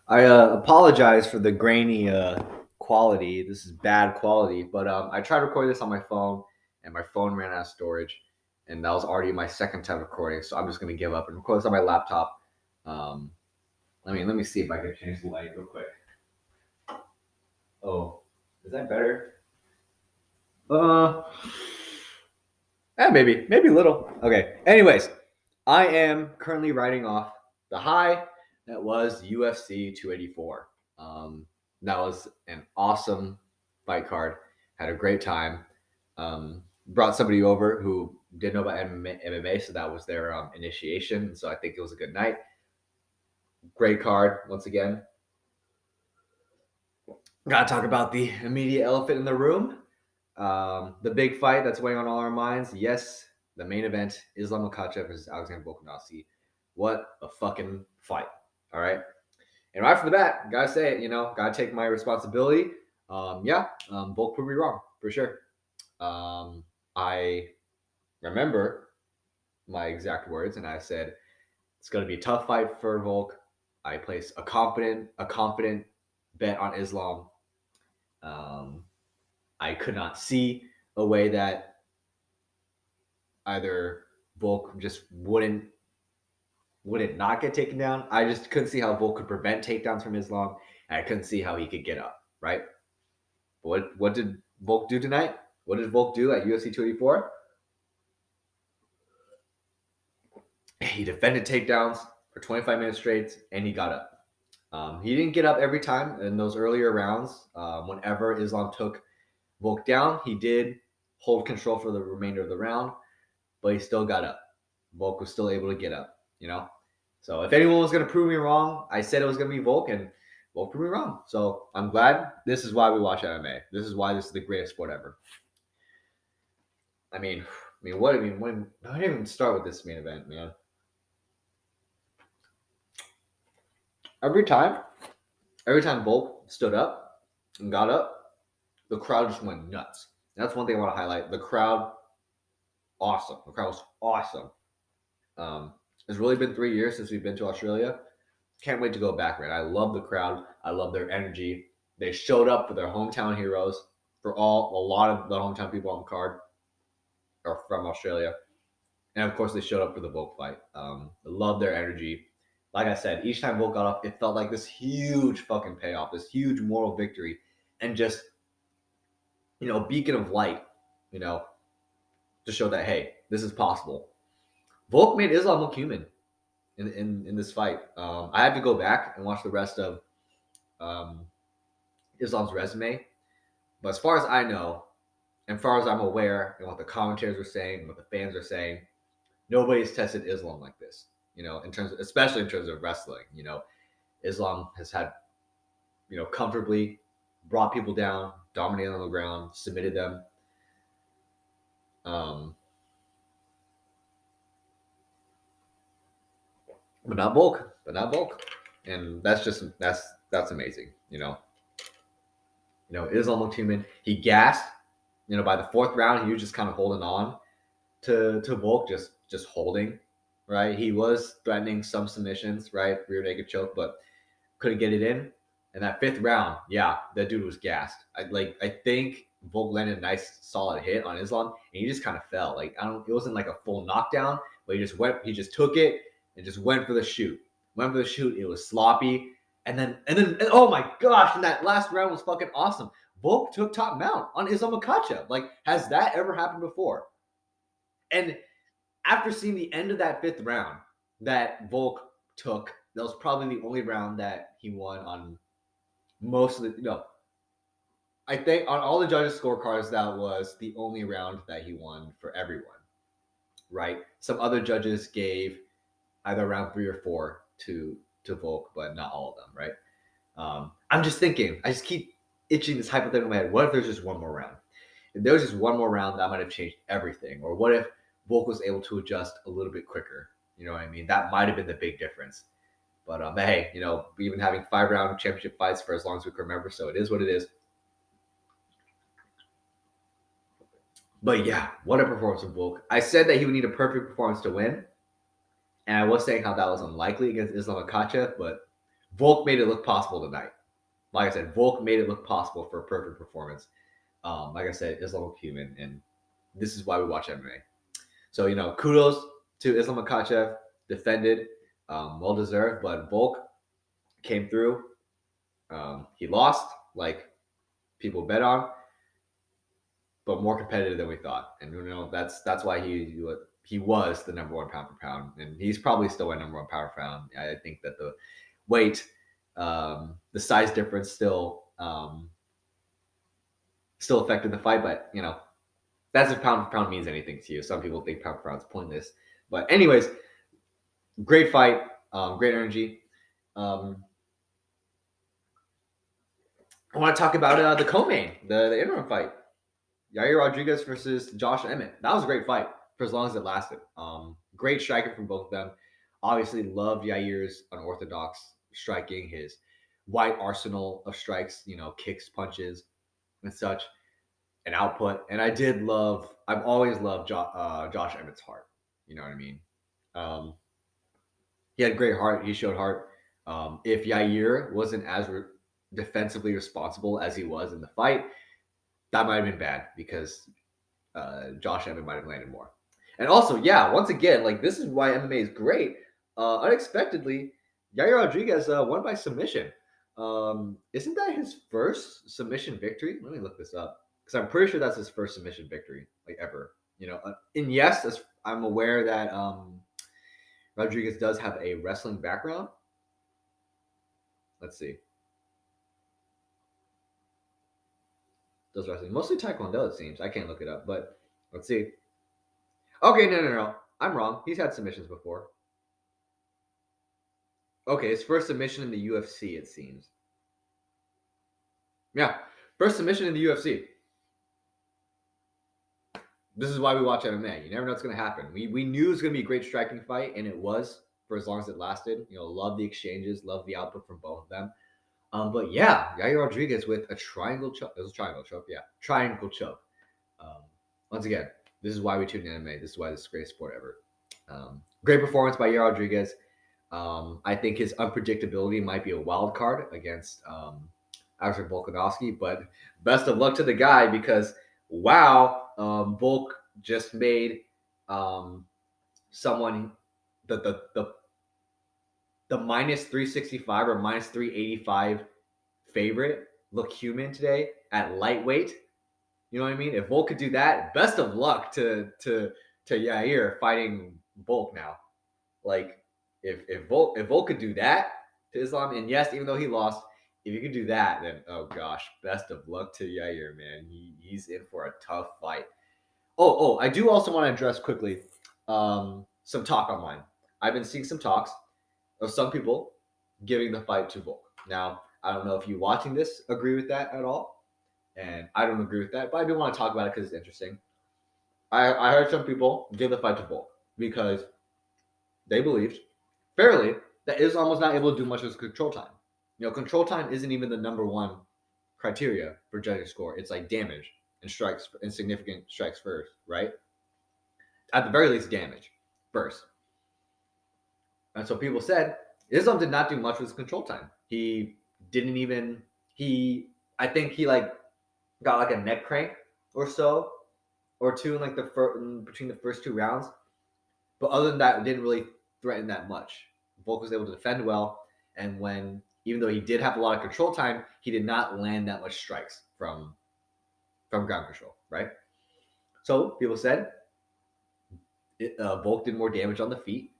I apologize for the grainy quality. This is bad quality, but I tried recording this on my phone, and my phone ran out of storage, and that was already my second time recording. So I'm just gonna give up and record this on my laptop. Um, let me see if I can change the light real quick. Oh, is that better? Uh, maybe a little. Okay. Anyways, I am currently writing off the high that was UFC 284. That was an awesome fight card. Had a great time. Brought somebody over who didn't know about MMA, so that was their initiation. So I think it was a good night. Great card once again. Got to talk about the immediate elephant in the room. The big fight that's weighing on all our minds. Yes, the main event, Islam Makhachev versus Alexander Volkanovski. What a fucking fight. All right. And right from the bat, gotta say it, gotta take my responsibility. Volk proved me wrong, for sure. I remember my exact words, and I said, it's gonna be a tough fight for Volk. I placed a confident bet on Islam. Um, I could not see a way that either Volk just wouldn't not get taken down. I just couldn't see how Volk could prevent takedowns from Islam, and I couldn't see how he could get up. Right? What did Volk do tonight? What did Volk do at UFC 284? He defended takedowns for 25 minutes straight, and he got up. He didn't get up every time in those earlier rounds. Whenever Islam took Volk down, he did hold control for the remainder of the round, but he still got up. Volk was still able to get up. So if anyone was going to prove me wrong, I said it was going to be Volk, and Volk proved me wrong. So I'm glad. This is why we watch MMA. This is why this is the greatest sport ever. I mean, when I didn't even start with this main event, man. Every time, every time Volk stood up and got up, the crowd just went nuts. And that's one thing I want to highlight. The crowd, awesome. The crowd was awesome. It's really been 3 years since we've been to Australia. Can't wait to go back, man. I love the crowd. I love their energy. They showed up for their hometown heroes. For a lot of the hometown people on the card are from Australia. And of course, they showed up for the Volk fight. I love their energy. Like I said, each time Volk got up, it felt like this huge fucking payoff, this huge moral victory, and just, beacon of light, to show that, hey, this is possible. Volk made Islam look human in this fight. I had to go back and watch the rest of Islam's resume. But as far as I know, and as far as I'm aware, and what the commentators were saying, what the fans are saying, nobody's tested Islam like this. Especially in terms of wrestling. Islam has had, comfortably brought people down, dominated on the ground, submitted them. But not Volk. And that's amazing. Islam looked human. He gassed. By the fourth round, he was just kind of holding on to Volk, just holding. Right, he was threatening some submissions, right, rear naked choke, but couldn't get it in. And that fifth round, yeah, that dude was gassed. I think Volk landed a nice solid hit on Islam, and he just kind of fell. It wasn't like a full knockdown, but he just took it and just went for the shoot. It was sloppy. And oh my gosh, and that last round was fucking awesome. Volk took top mount on Islam Makhachev. Has that ever happened before? And after seeing the end of that fifth round that Volk took, that was probably the only round that he won on most of the. I think on all the judges' scorecards, that was the only round that he won for everyone. Right? Some other judges gave either round 3 or 4 to Volk, but not all of them. Right? I'm just thinking. I just keep itching this hypothetical in my head. What if there's just one more round? If there was just one more round, that might have changed everything. Or what if Volk was able to adjust a little bit quicker? You know what I mean? That might have been the big difference. But hey, we've been having 5-round championship fights for as long as we can remember, so it is what it is. But yeah, what a performance from Volk. I said that he would need a perfect performance to win, and I was saying how that was unlikely against Islam Makhachev, but Volk made it look possible tonight. Like I said, Volk made it look possible for a perfect performance. Like I said, Islam is human, and this is why we watch MMA. So, kudos to Islam Makhachev, defended, well deserved, but Volk came through. He lost, like people bet on, but more competitive than we thought. And that's why he was the number one pound for pound, and he's probably still a number one pound for pound. I think that the weight, the size difference still affected the fight, but that's if pound for pound means anything to you. Some people think pound for pound is pointless, but anyways, great fight, great energy. I want to talk about the co-main, the interim fight. Yair Rodriguez versus Josh Emmett. That was a great fight for as long as it lasted. Great striking from both of them. Obviously, loved Yair's unorthodox striking, his wide arsenal of strikes, kicks, punches, and such, and output. And I've always loved Josh Emmett's heart. You know what I mean? He had great heart. He showed heart. If Yair wasn't as defensively responsible as he was in the fight, that might have been bad because Josh Emmett might have landed more. And also, yeah, once again, like this is why MMA is great. Unexpectedly, Yair Rodriguez won by submission. Isn't that his first submission victory? Let me look this up because I'm pretty sure that's his first submission victory, like ever. And yes, I'm aware that Rodriguez does have a wrestling background. Let's see. Does wrestling mostly Taekwondo? It seems I can't look it up, but let's see. Okay, no. I'm wrong. He's had submissions before. Okay, his first submission in the UFC, it seems. Yeah, first submission in the UFC. This is why we watch MMA. You never know what's going to happen. We knew it was going to be a great striking fight, and it was for as long as it lasted. Love the exchanges, love the output from both of them. But yeah, Yair Rodriguez with a triangle choke. It was a triangle choke, yeah. Triangle choke. Once again, this is why we tune in anime. This is why this is the greatest sport ever. Great performance by Yair Rodriguez. I think his unpredictability might be a wild card against Aleksandr Volkanovski, but best of luck to the guy because wow, Volk just made someone the minus 365 or minus 385 favorite look human today at lightweight. You know what I mean? If Volk could do that, best of luck to Yair fighting Volk now. Like if Volk could do that to Islam, and yes, even though he lost, if you could do that, then oh gosh, best of luck to Yair, man. He's in for a tough fight. Oh, I do also want to address quickly some talk online. I've been seeing some talks of some people giving the fight to Volk. Now, I don't know if you watching this agree with that at all, and I don't agree with that, but I do want to talk about it because it's interesting. I heard some people give the fight to Volk because they believed fairly that Islam was not able to do much with control time. Control time isn't even the number one criteria for judging score. It's like damage and strikes and significant strikes first, right? At the very least, damage first. And so people said Islam did not do much with his control time. He didn't even I think he like got like a neck crank or so or two in like between the first two rounds. But other than that, it didn't really threaten that much. Volk was able to defend well, and even though he did have a lot of control time, he did not land that much strikes from ground control, right? So people said Volk did more damage on the feet.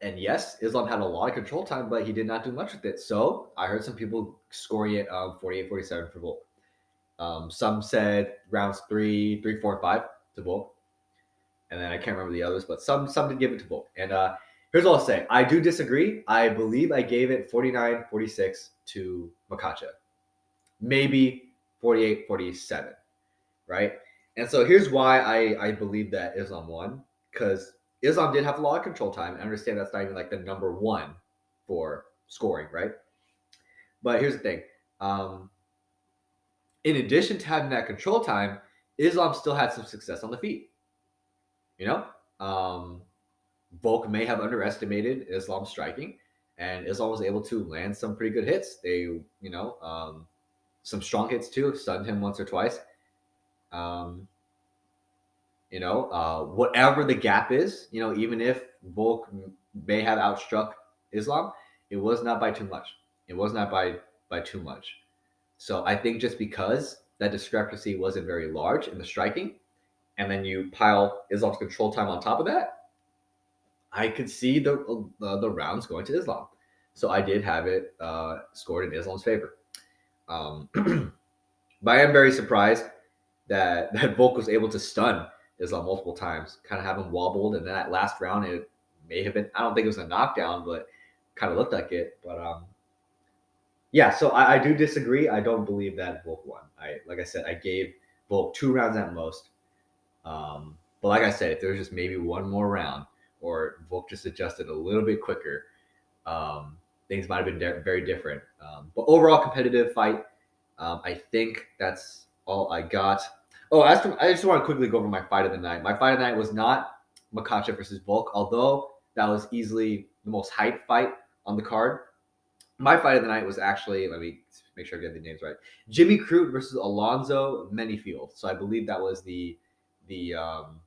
And yes, Islam had a lot of control time, but he did not do much with it. So I heard some people scoring it 48-47 for Volk. Some said rounds 3, 4, and 5 to Volk. And then I can't remember the others, but some did give it to Volk. And here's what I'll say. I do disagree. I believe I gave it 49-46 to Makhachev. Maybe 48-47, right? And so here's why I believe that Islam won, because Islam did have a lot of control time. I understand that's not even like the number one for scoring, right? But here's the thing. In addition to having that control time, Islam still had some success on the feet. Volk may have underestimated Islam's striking. and Islam was able to land some pretty good hits. Some strong hits too, stunned him once or twice. Um, whatever the gap is, even if Volk may have outstruck Islam, it was not by too much. It was not by too much. So I think just because that discrepancy wasn't very large in the striking, and then you pile Islam's control time on top of that, I could see the rounds going to Islam. So I did have it scored in Islam's favor. Um, but I am very surprised that Volk was able to stun Islam multiple times, kind of have him wobbled, and then that last round it may have been, I don't think it was a knockdown, but kind of looked like it. But yeah, so I do disagree. I don't believe that Volk won. Like I said, I gave Volk 2 rounds at most. But like I said, if there was just maybe one more round, or Volk just adjusted a little bit quicker, things might have been very different. But overall competitive fight. I think that's all I got. Oh, I just want to quickly go over my fight of the night. My fight of the night was not Makhachev versus Volk, although that was easily the most hyped fight on the card. My fight of the night was actually, let me make sure I get the names right, Jimmy Crute versus Alonzo Menifield. So I believe that was the um,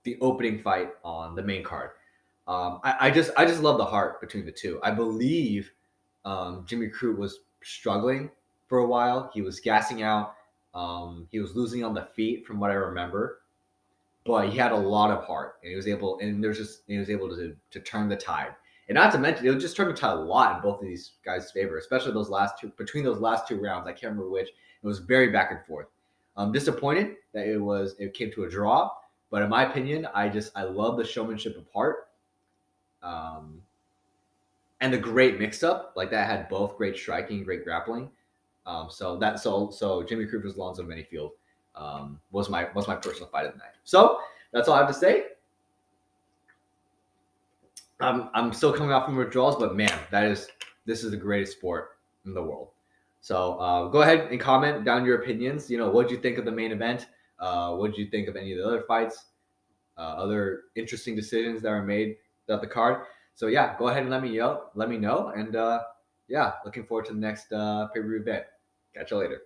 the opening fight on the main card. I just love the heart between the two. I believe Jimmy Crute was struggling for a while. He was gassing out. He was losing on the feet, from what I remember. But he had a lot of heart, and he was able to turn the tide. And not to mention, it would just turn the tide a lot in both of these guys' favor, especially between those last 2 rounds. I can't remember which. It was very back and forth. I'm disappointed that it came to a draw, but in my opinion, I love the showmanship of heart. Um, and the great mix-up, like that had both great striking, great grappling. So Jimmy Crute versus Alonzo Menifield was my personal fight of the night. So that's all I have to say. I'm still coming off from withdrawals, but man, this is the greatest sport in the world. So go ahead and comment down your opinions. What did you think of the main event? What did you think of any of the other fights? Other interesting decisions that were made throughout the card. So yeah, go ahead and let me know, and yeah, looking forward to the next pay-per-view event. Catch you later.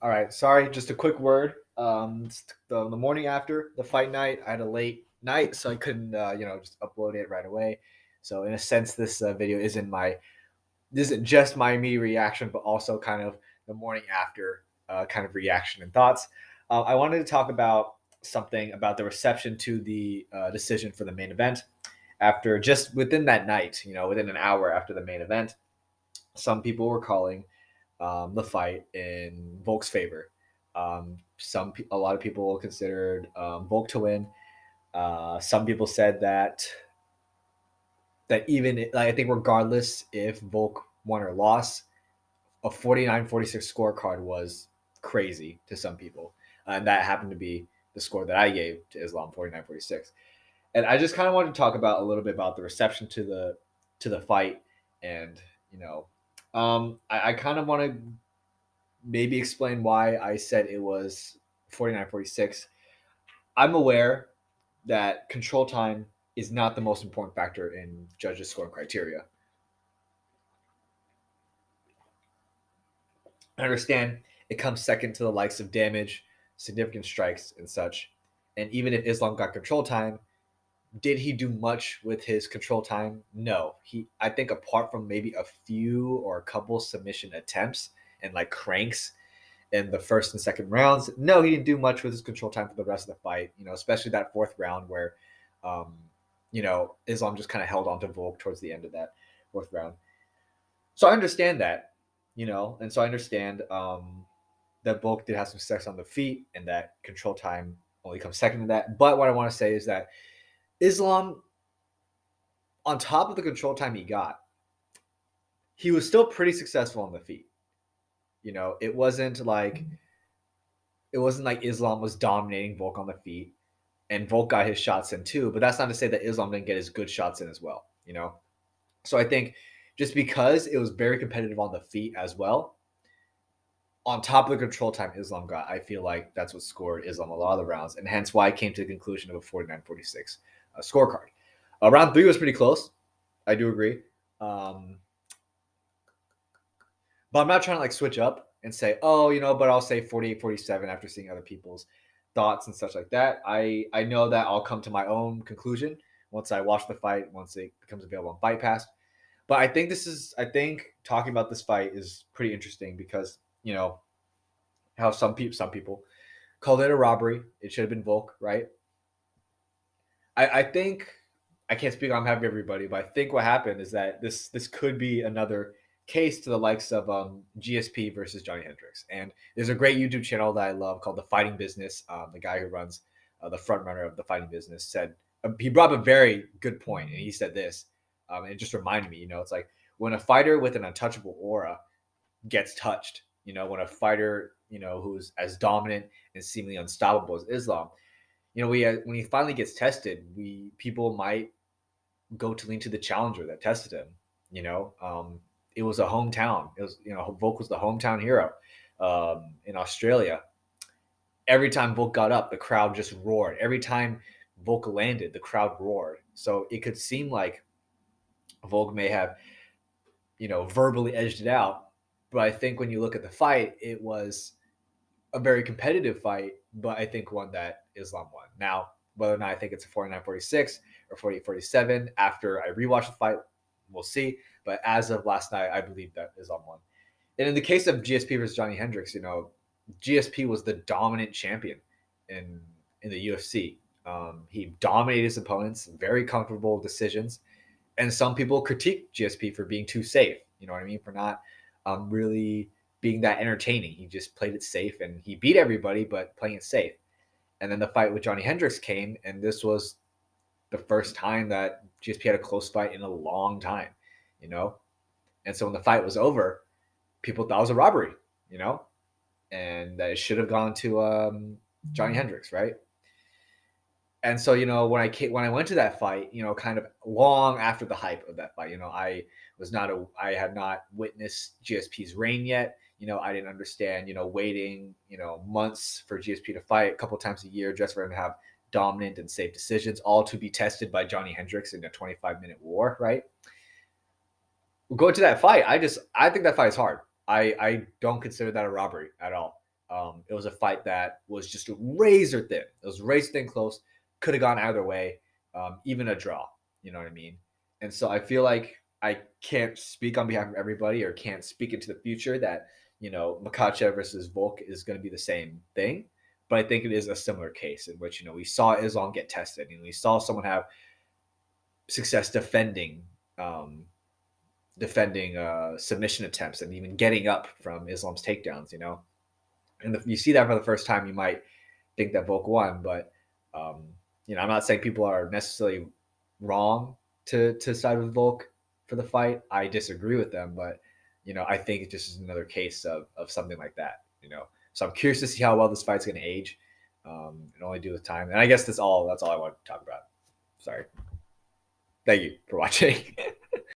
All right, sorry, just a quick word. The morning after the fight night, I had a late night, so I couldn't just upload it right away. So in a sense, this video isn't just my immediate reaction, but also kind of the morning after kind of reaction and thoughts. I wanted to talk about something about the reception to the decision for the main event. After just within that night, within an hour after the main event, some people were calling the fight in Volk's favor. A lot of people considered Volk to win. Some people said that even I think regardless if Volk won or lost, a 49-46 scorecard was crazy to some people. And that happened to be the score that I gave to Islam, 49-46. And I just kind of wanted to talk about a little bit about the reception to the fight. And, I kind of want to maybe explain why I said it was 49-46. I'm aware that control time is not the most important factor in judges' scoring criteria. I understand it comes second to the likes of damage, significant strikes, and such. And even if Islam got control time, did he do much with his control time? No. I think apart from maybe a few or a couple submission attempts and like cranks in the first and second rounds, no, he didn't do much with his control time for the rest of the fight. Especially that fourth round where, Islam just kind of held on to Volk towards the end of that fourth round. So I understand that, and so I understand that Volk did have some success on the feet, and that control time only comes second to that. But what I want to say is that Islam, on top of the control time he got, he was still pretty successful on the feet. It wasn't like Islam was dominating Volk on the feet, and Volk got his shots in too. But that's not to say that Islam didn't get his good shots in as well. So I think just because it was very competitive on the feet as well, on top of the control time Islam got, I feel like that's what scored Islam a lot of the rounds, and hence why I came to the conclusion of a 49-46 scorecard. Round 3 was pretty close. I do agree. Um, but I'm not trying to like switch up and say, oh, but I'll say 48-47 after seeing other people's thoughts and such like that. I know that I'll come to my own conclusion once I watch the fight, once it becomes available on Fight Pass. But I think talking about this fight is pretty interesting because, how some people called it a robbery. It should have been Volk, right? I think I can't speak on behalf of everybody, but I think what happened is that this could be another case to the likes of GSP versus Johnny Hendricks. And there's a great YouTube channel that I love called The Fighting Business. The guy who runs the front runner of The Fighting Business said he brought up a very good point, and he said this, and it just reminded me. It's like when a fighter with an untouchable aura gets touched. When a fighter who's as dominant and seemingly unstoppable as Islam, when he finally gets tested, people might go to lean to the challenger that tested him. It was a hometown. It was Volk was the hometown hero in Australia. Every time Volk got up, the crowd just roared. Every time Volk landed, the crowd roared. So it could seem like Volk may have verbally edged it out, but I think when you look at the fight, it was a very competitive fight, but I think one that Islam won. Now, whether or not I think it's a 49-46 or 48-47 after I rewatch the fight, we'll see. But as of last night, I believe that Islam won. And in the case of GSP versus Johnny Hendricks, GSP was the dominant champion in the UFC. He dominated his opponents, very comfortable decisions. And some people critique GSP for being too safe. You know what I mean? For not really being that entertaining. He just played it safe and he beat everybody, but playing it safe. And then the fight with Johnny Hendricks came, and this was the first time that GSP had a close fight in a long time, you know? And so when the fight was over, people thought it was a robbery, and that it should have gone to Johnny Hendricks, right? And so, when I went to that fight, kind of long after the hype of that fight, I had not witnessed GSP's reign yet. I didn't understand, waiting, months for GSP to fight a couple times a year just for him to have dominant and safe decisions, all to be tested by Johnny Hendricks in a 25-minute war, right? Going to that fight, I think that fight is hard. I don't consider that a robbery at all. It was a fight that was just razor thin. It was razor thin close. Could have gone either way, even a draw. You know what I mean? And so I feel like I can't speak on behalf of everybody or can't speak into the future that, Makhachev versus Volk is going to be the same thing. But I think it is a similar case in which, we saw Islam get tested and we saw someone have success defending submission attempts and even getting up from Islam's takedowns, And if you see that for the first time, you might think that Volk won, but I'm not saying people are necessarily wrong to side with Volk for the fight. I disagree with them, but I think it just is another case of something like that. So I'm curious to see how well this fight's going to age, and only do with time. And I guess that's all I want to talk about. Sorry. Thank you for watching.